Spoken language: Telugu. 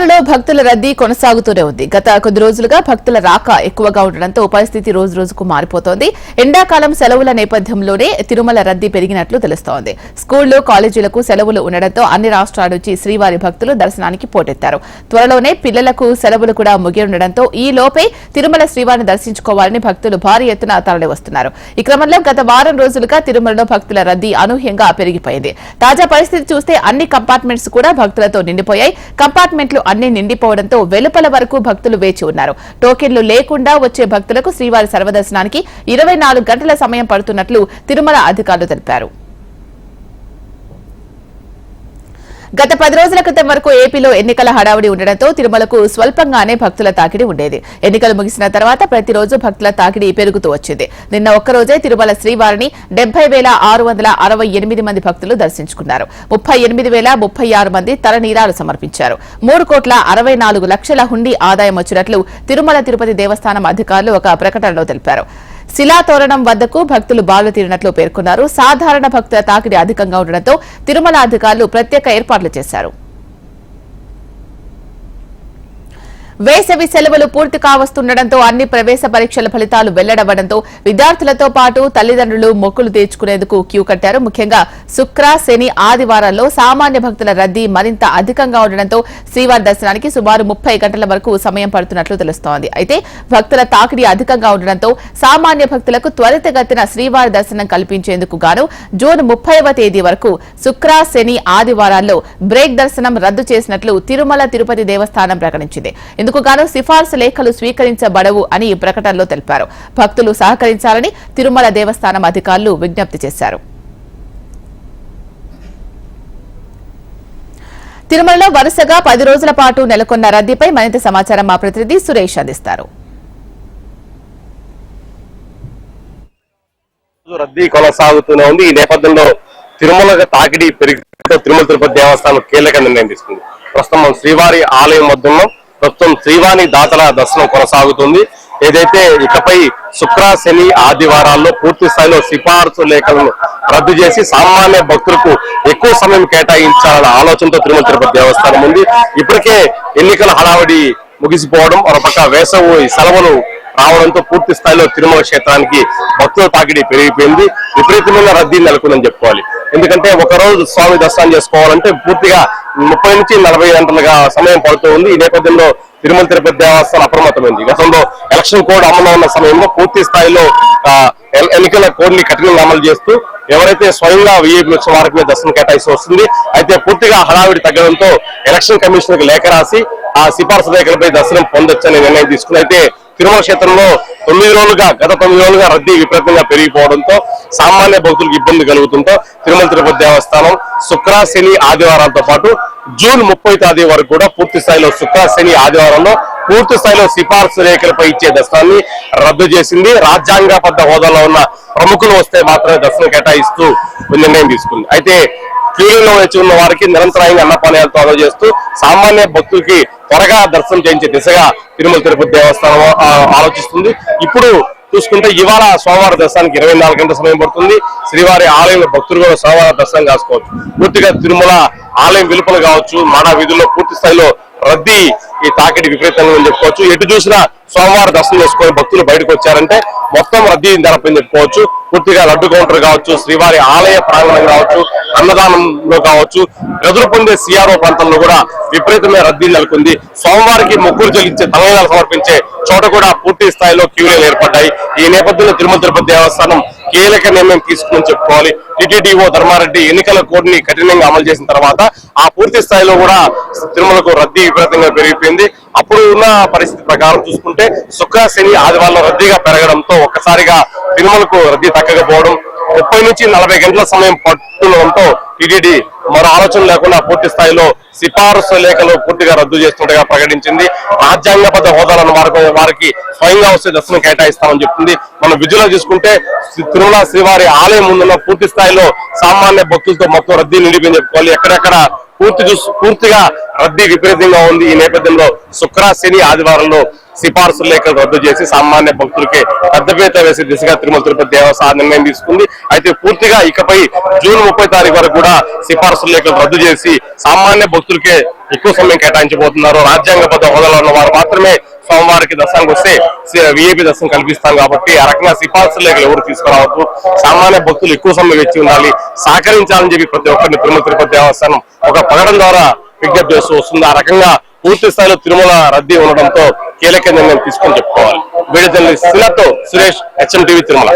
తిరుమలలో భక్తుల రద్దీ కొనసాగుతూనే ఉంది. గత కొద్ది రోజులుగా భక్తుల రాక ఎక్కువగా ఉండడంతో పరిస్థితి రోజు రోజుకు మారిపోతోంది. ఎండాకాలం సెలవుల నేపథ్యంలోనే తిరుమల రద్దీ పెరిగినట్లు తెలుస్తోంది. స్కూళ్లు, కాలేజీలకు సెలవులు ఉండడంతో అన్ని రాష్ట్రాల నుంచి శ్రీవారి భక్తులు దర్శనానికి పోటెత్తారు. త్వరలోనే పిల్లలకు సెలవులు కూడా ముగియనుండడంతో ఈ లోపే తిరుమల శ్రీవారిని దర్శించుకోవాలని భక్తులు భారీ ఎత్తున తరలివస్తున్నారు. ఈ క్రమంలో గత వారం రోజులుగా తిరుమలలో భక్తుల రద్దీ అనూహ్యంగా పెరిగిపోయింది. తాజా పరిస్థితి చూస్తే అన్ని కంపార్ట్మెంట్స్ కూడా భక్తులతో నిండిపోయాయి. కంపార్ట్మెంట్లు అన్ని నిండిపోవడంతో వెలుపల వరకు భక్తులు వేచి ఉన్నారు. టోకెన్లు లేకుండా వచ్చే భక్తులకు శ్రీవారి సర్వదర్శనానికి 24 గంటల సమయం పడుతున్నట్లు తిరుమల అధికారులు తెలిపారు. గత 10 రోజుల క్రితం వరకు ఏపీలో ఎన్నికల హడావుడి ఉండడంతో తిరుమలకు స్వల్పంగానే భక్తుల తాకిడి ఉండేది. ఎన్నికలు ముగిసిన తర్వాత ప్రతిరోజు భక్తుల తాకిడి పెరుగుతూ వచ్చింది. నిన్న ఒక్కరోజే తిరుమల శ్రీవారిని 70,668 మంది భక్తులు దర్శించుకున్నారు. 38,036 మంది తలనీలాలు సమర్పించారు. 3,64,00,000 హుండీ ఆదాయం వచ్చినట్లు తిరుమల తిరుపతి దేవస్థానం అధికారులు ఒక ప్రకటనలో తెలిపారు. శిలాతోరణం వద్దకు భక్తులు బాలు తీరినట్లు పేర్కొన్నారు. సాధారణ భక్తుల తాకిడి అధికంగా ఉండడంతో తిరుమల అధికారులు ప్రత్యేక ఏర్పాట్లు చేశారు. వేసవి సెలవులు పూర్తి కావస్తుండటంతో అన్ని ప్రవేశ పరీక్షల ఫలితాలు వెల్లడవడంతో విద్యార్థులతో పాటు తల్లిదండ్రులు మొక్కులు తీర్చుకునేందుకు క్యూ కట్టారు. ముఖ్యంగా శుక్ర, శని, ఆదివారాల్లో సామాన్య భక్తుల రద్దీ మరింత అధికంగా ఉండడంతో శ్రీవారి దర్శనానికి సుమారు 30 గంటల వరకు సమయం పడుతున్నట్లు తెలుస్తోంది. అయితే భక్తుల తాకిడి అధికంగా ఉండడంతో సామాన్య భక్తులకు త్వరితగతిన శ్రీవారి దర్శనం కల్పించేందుకు గాను జూన్ 30వ తేదీ వరకు శుక్ర, శని, ఆదివారాల్లో బ్రేక్ దర్శనం రద్దు చేసినట్లు తిరుమల తిరుపతి దేవస్థానం ప్రకటించింది. ఇందుకు గాను సిఫార్సు లేఖలు స్వీకరించబడవు అని ఈ ప్రకటనలో తెలిపారు. భక్తులు సహకరించాలని తిరుమల దేవస్థానం అధికారులు విజ్ఞప్తి చేశారు. తిరుమలలో వరుసగా 10 రోజుల పాటు నెలకొన్న రద్దీపై మరింత సమాచారం మా ప్రతినిధి సురేష్ అందిస్తారు. రద్దీ కొనసాగుతూనే ఉంది. ఈ నేపథ్యంలో తిరుమల తాకిడి పెరిగితే తిరుమల తిరుపతి దేవస్థానం కీలక నిర్ణయం తీసుకుంది. ప్రస్తుతం శ్రీవారి ఆలయం వద్ద ప్రస్తుతం శ్రీవాణి దాతల దర్శనం కొనసాగుతుంది. ఏదైతే ఇకపై శుక్ర, శని, ఆదివారాల్లో పూర్తి స్థాయిలో సిఫార్సు లేఖలను రద్దు చేసి సామాన్య భక్తులకు ఎక్కువ సమయం కేటాయించాలన్న ఆలోచనతో తిరుమల తిరుపతి దేవస్థానం ఉంది. ఇప్పటికే ఎన్నికల హడావిడి ముగిసిపోవడం, మరోపక్క వేసవి సెలవులు రావడంతో పూర్తి స్థాయిలో తిరుమల క్షేత్రానికి భక్తుల తాకిడి పెరిగిపోయింది. విపరీతమైన రద్దీ నెలకొందని చెప్పుకోవాలి. ఎందుకంటే ఒకరోజు స్వామి దర్శనం చేసుకోవాలంటే పూర్తిగా 30 నుంచి 40 గంటలుగా సమయం పడుతూ ఉంది. ఈ నేపథ్యంలో తిరుమల తిరుపతి దేవస్థానం అప్రమత్తమైంది. గతంలో ఎలక్షన్ కోడ్ అమలు ఉన్న సమయంలో పూర్తి స్థాయిలో ఎన్నికల కోడ్ ని కఠినంగా అమలు చేస్తూ ఎవరైతే స్వయంగా వీఐపీ వచ్చిన వారికి దర్శనం కేటాయిస్తూ వస్తుంది. అయితే పూర్తిగా హడావిడి తగ్గడంతో ఎలక్షన్ కమిషన్ కి లేఖ రాసి ఆ సిఫార్సు లేఖలపై దర్శనం పొందొచ్చని నిర్ణయం తీసుకుని అయితే తిరుమల క్షేత్రంలో గత 9 రోజులుగా రద్దీ విపరీతంగా పెరిగిపోవడంతో సామాన్య భక్తులకు ఇబ్బంది కలుగుతుంటో తిరుమల తిరుపతి దేవస్థానం శుక్ర, శని, ఆదివారాలతో పాటు జూన్ 30వ తేదీ వరకు కూడా పూర్తి స్థాయిలో శుక్ర, శని, ఆదివారంలో పూర్తి స్థాయిలో సిఫార్సు రేఖలపై ఇచ్చే దర్శనాన్ని రద్దు చేసింది. రాజ్యాంగబద్ధ హోదాలో ఉన్న ప్రముఖులు వస్తే మాత్రమే దర్శనం కేటాయిస్తూ నిర్ణయం తీసుకుంది. అయితే క్యూలో వేచి ఉన్న వారికి నిరంతరాయంగా అన్నపానీయాలతో అందజేస్తూ సామాన్య భక్తులకి త్వరగా దర్శనం చేయించే దిశగా తిరుమల తిరుపతి దేవస్థానం ఆలోచిస్తుంది. ఇప్పుడు చూసుకుంటే ఇవాళ సోమవారం దర్శనానికి 24 గంటల సమయం పడుతుంది. శ్రీవారి ఆలయంలో భక్తులు కూడా సోమవారం దర్శనం కాసుకోవచ్చు. పూర్తిగా తిరుమల ఆలయం వెలుపల కావచ్చు, మాడా వీధుల్లో పూర్తి స్థాయిలో రద్దీ ఈ తాకిడి విపరీతంగా అని చెప్పుకోవచ్చు. ఎటు చూసినా సోమవారం దర్శనం చేసుకొని భక్తులు బయటకు వచ్చారంటే మొత్తం రద్దీ నెలపని చెప్పుకోవచ్చు. పూర్తిగా లడ్డు కౌంటర్ కావచ్చు, శ్రీవారి ఆలయ ప్రాంగణం కావచ్చు, అన్నదానంలో కావచ్చు, గదులు పొందే సిఆర్ఓ ప్రాంతంలో కూడా విపరీతమైన రద్దీ నెలకొంది. సోమవారికి మొక్కులు చెల్లించే తలనీలాలు సమర్పించే చోట కూడా పూర్తి స్థాయిలో క్యూలు ఏర్పడ్డాయి. ఈ నేపథ్యంలో తిరుమల తిరుపతి దేవస్థానం కీలక నిర్ణయం తీసుకుని చెప్పుకోవాలి. టిటిడిఓ ధర్మారెడ్డి ఎన్నికల కోడ్ ని కఠినంగా అమలు చేసిన తర్వాత ఆ పూర్తి స్థాయిలో కూడా తిరుమలకు రద్దీ విపరీతంగా పెరిగిపోయింది. అప్పుడు ఉన్న పరిస్థితి ప్రకారం చూసుకుంటే శుక్ర, శని, ఆదివారంలో రద్దీగా పెరగడంతో ఒక్కసారిగా తిరుమలకు రద్దీ తగ్గకపోవడం, 30 నుంచి 40 గంటల సమయం పట్టుకోవడంతో టిటిడి మరో ఆలోచన లేకుండా పూర్తి స్థాయిలో సిఫారసు లేఖలు పూర్తిగా రద్దు చేస్తుండగా ప్రకటించింది. రాజ్యాంగబద్ధ హోదాలను వారికి స్వయంగా వస్తే దర్శనం కేటాయిస్తామని చెప్తుంది. మనం విజువల్ చూసుకుంటే తిరుమల శ్రీవారి ఆలయం ముందున్న పూర్తి స్థాయిలో సామాన్య భక్తులతో మొత్తం రద్దీ నిండిపోయింది చెప్పుకోవాలి. ఎక్కడెక్కడ పూర్తిగా రద్దీ విపరీతంగా ఉంది. ఈ నేపథ్యంలో శుక్ర, శని, ఆదివారంలో సిఫార్సు లేఖలు రద్దు చేసి సామాన్య భక్తులకి పెద్దపీట వేసే దిశగా తిరుమల తిరుపతి దేవస్థానం నిర్ణయం తీసుకుంది. అయితే పూర్తిగా ఇకపై జూన్ 30 తారీఖు వరకు కూడా సిఫార్సు లేఖలు రద్దు చేసి సామాన్య భక్తులకే ఎక్కువ సమయం కేటాయించబోతున్నారు. రాజ్యాంగబద్ధ హోదాలో ఉన్న వారు మాత్రమే సోమవారికి దర్శనానికి వస్తే విఐపి దర్శనం కల్పిస్తాం కాబట్టి ఆ రకంగా సిఫార్సు లేఖలు ఎవరు తీసుకురావద్దు, సామాన్య భక్తులు ఎక్కువ సమయం వెచ్చి ఉండాలి, సహకరించాలని చెప్పి ప్రతి ఒక్కరిని తిరుమల తిరుపతి దేవస్థానం ఒక ప్రకటన ద్వారా విజ్ఞప్తి చేస్తూ వస్తుంది. ఆ రకంగా పూర్తి స్థాయిలో తిరుమల రద్దీ ఉండడంతో కీలక నిర్ణయం తీసుకొని చెప్పుకోవాలి. Video journalist Suresh, HM TV Tirumala.